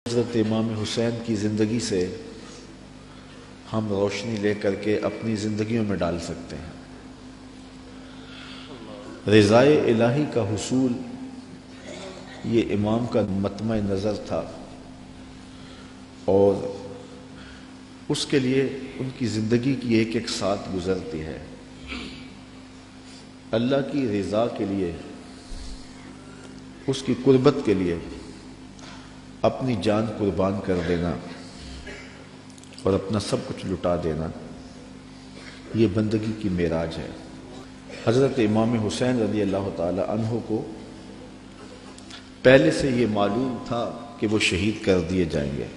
حضرت امام حسین کی زندگی سے ہم روشنی لے کر کے اپنی زندگیوں میں ڈال سکتے ہیں۔ رضائے الہی کا حصول یہ امام کا مطمع نظر تھا، اور اس کے لیے ان کی زندگی کی ایک ایک ساتھ گزرتی ہے۔ اللہ کی رضا کے لیے، اس کی قربت کے لیے اپنی جان قربان کر دینا اور اپنا سب کچھ لٹا دینا، یہ بندگی کی معراج ہے۔ حضرت امام حسین رضی اللہ تعالی عنہ کو پہلے سے یہ معلوم تھا کہ وہ شہید کر دیے جائیں گے۔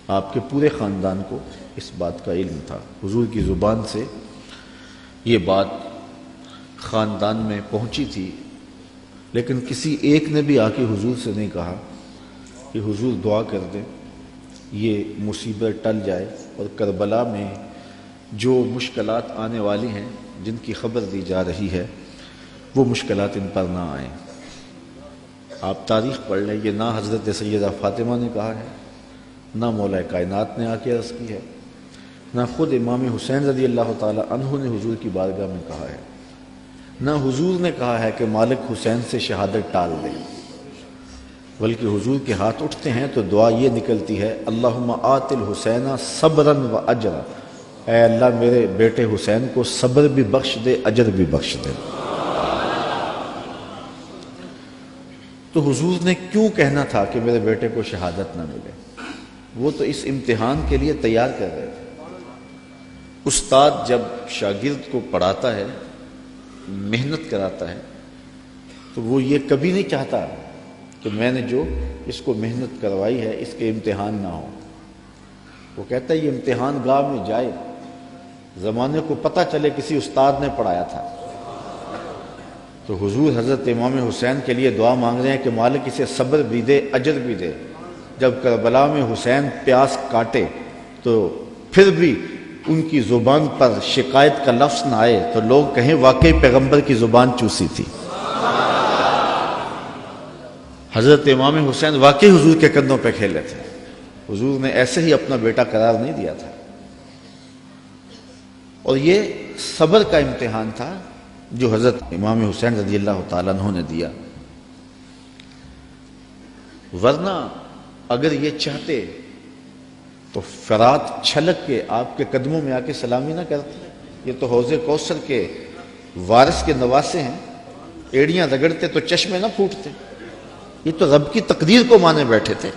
آپ کے پورے خاندان کو اس بات کا علم تھا۔ حضور کی زبان سے یہ بات خاندان میں پہنچی تھی، لیکن کسی ایک نے بھی آ کے حضور سے نہیں کہا کہ حضور دعا کر دیں یہ مصیبت ٹل جائے اور کربلا میں جو مشکلات آنے والی ہیں، جن کی خبر دی جا رہی ہے، وہ مشکلات ان پر نہ آئیں۔ آپ تاریخ پڑھ لیں، یہ نہ حضرت سیدہ فاطمہ نے کہا ہے، نہ مولا کائنات نے آ کے عرض کی ہے، نہ خود امام حسین رضی اللہ تعالی عنہ نے حضور کی بارگاہ میں کہا ہے، نہ حضور نے کہا ہے کہ مالک حسین سے شہادت ٹال دے، بلکہ حضور کے ہاتھ اٹھتے ہیں تو دعا یہ نکلتی ہے، اللہم آت الحسین صبرا و اجرا، اے اللہ میرے بیٹے حسین کو صبر بھی بخش دے، اجر بھی بخش دے۔ تو حضور نے کیوں کہنا تھا کہ میرے بیٹے کو شہادت نہ ملے؟ وہ تو اس امتحان کے لیے تیار کر رہے تھے۔ استاد جب شاگرد کو پڑھاتا ہے، محنت کراتا ہے، تو وہ یہ کبھی نہیں چاہتا کہ میں نے جو اس کو محنت کروائی ہے اس کے امتحان نہ ہو۔ وہ کہتا ہے یہ امتحان گاہ میں جائے، زمانے کو پتہ چلے کسی استاد نے پڑھایا تھا۔ تو حضور حضرت امام حسین کے لیے دعا مانگ رہے ہیں کہ مالک اسے صبر بھی دے، اجر بھی دے۔ جب کربلا میں حسین پیاس کاٹے تو پھر بھی ان کی زبان پر شکایت کا لفظ نہ آئے تو لوگ کہیں واقعی پیغمبر کی زبان چوسی تھی۔ حضرت امام حسین واقعی حضور کے کندھوں پہ کھیلے تھے، حضور نے ایسے ہی اپنا بیٹا قرار نہیں دیا تھا۔ اور یہ صبر کا امتحان تھا جو حضرت امام حسین رضی اللہ تعالیٰ عنہ نے دیا، ورنہ اگر یہ چاہتے تو فرات چھلک کے آپ کے قدموں میں آ کے سلامی نہ کرتے۔ یہ تو حوض کوثر کے وارث کے نواسے ہیں، ایڑیاں رگڑتے تو چشمے نہ پھوٹتے۔ یہ تو رب کی تقدیر کو مانے بیٹھے تھے،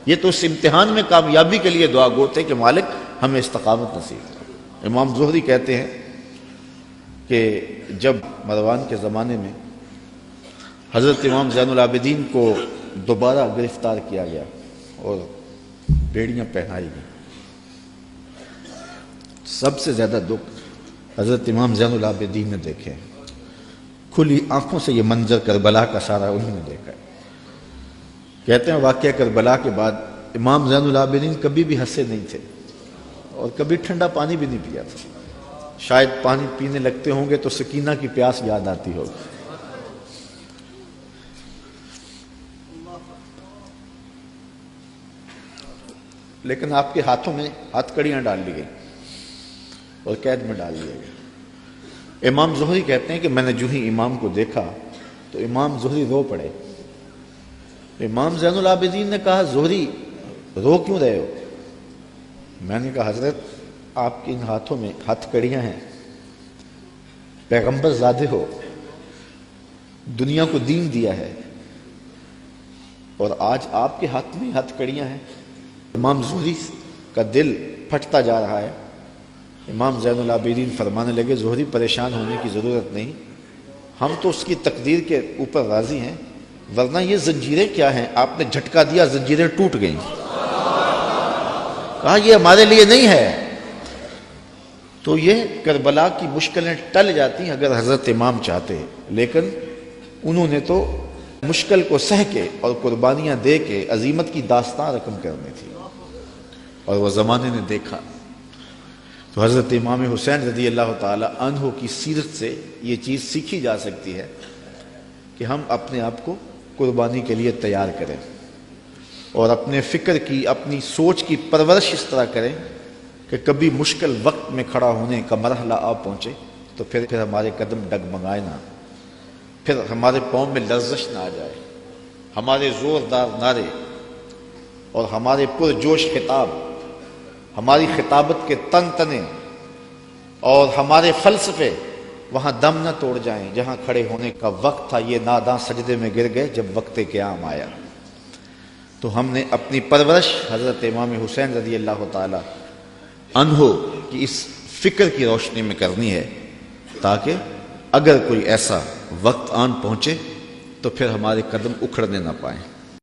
یہ تو اس امتحان میں کامیابی کے لیے دعا گو تھے کہ مالک ہمیں استقامت نصیب کرو۔ امام زہری کہتے ہیں کہ جب مروان کے زمانے میں حضرت امام زین العابدین کو دوبارہ گرفتار کیا گیا اور بیڑیاں پہنائی گئی، سب سے زیادہ دکھ حضرت امام زین العابدین نے دیکھے، کھلی آنکھوں سے یہ منظر کربلا کا سارا انہوں نے دیکھا ہے۔ کہتے ہیں واقعہ کربلا کے بعد امام زین العابدین کبھی بھی ہنسے نہیں تھے اور کبھی ٹھنڈا پانی بھی نہیں پیا تھا۔ شاید پانی پینے لگتے ہوں گے تو سکینہ کی پیاس یاد آتی ہوگی۔ لیکن آپ کے ہاتھوں میں ہاتھ کڑیاں ڈال دی گئی اور قید میں ڈال دیا گیا۔ امام زہری کہتے ہیں کہ میں نے جو ہی امام کو دیکھا تو امام زہری رو پڑے۔ امام زین العابدین نے کہا زہری رو کیوں رہے ہو؟ میں نے کہا حضرت آپ کے ان ہاتھوں میں ہاتھ کڑیاں ہیں، پیغمبر زادے ہو، دنیا کو دین دیا ہے، اور آج آپ کے ہاتھ میں ہاتھ کڑیاں ہیں۔ امام زہری کا دل پھٹتا جا رہا ہے۔ امام زین العابدین فرمانے لگے زہری پریشان ہونے کی ضرورت نہیں، ہم تو اس کی تقدیر کے اوپر راضی ہیں، ورنہ یہ زنجیریں کیا ہیں؟ آپ نے جھٹکا دیا، زنجیریں ٹوٹ گئیں۔ کہا یہ ہمارے لیے نہیں ہے۔ تو یہ کربلا کی مشکلیں ٹل جاتی اگر حضرت امام چاہتے، لیکن انہوں نے تو مشکل کو سہ کے اور قربانیاں دے کے عظیمت کی داستان رقم کرنی تھی، اور وہ زمانے نے دیکھا۔ تو حضرت امام حسین رضی اللہ تعالی عنہ کی سیرت سے یہ چیز سیکھی جا سکتی ہے کہ ہم اپنے آپ کو قربانی کے لیے تیار کریں۔ اور اپنے فکر کی، اپنی سوچ کی پرورش اس طرح کریں کہ کبھی مشکل وقت میں کھڑا ہونے کا مرحلہ آ پہنچے تو پھر ہمارے قدم ڈگمگائے نہ، پھر ہمارے پاؤں میں لرزش نہ آ جائے، ہمارے زوردار نعرے اور ہمارے پرجوش خطاب، ہماری خطابت کے تن تنے اور ہمارے فلسفے وہاں دم نہ توڑ جائیں جہاں کھڑے ہونے کا وقت تھا۔ یہ ناداں سجدے میں گر گئے جب وقت قیام آیا۔ تو ہم نے اپنی پرورش حضرت امام حسین رضی اللہ تعالی عنہ کی اس فکر کی روشنی میں کرنی ہے، تاکہ اگر کوئی ایسا وقت آن پہنچے تو پھر ہمارے قدم اکھڑنے نہ پائیں۔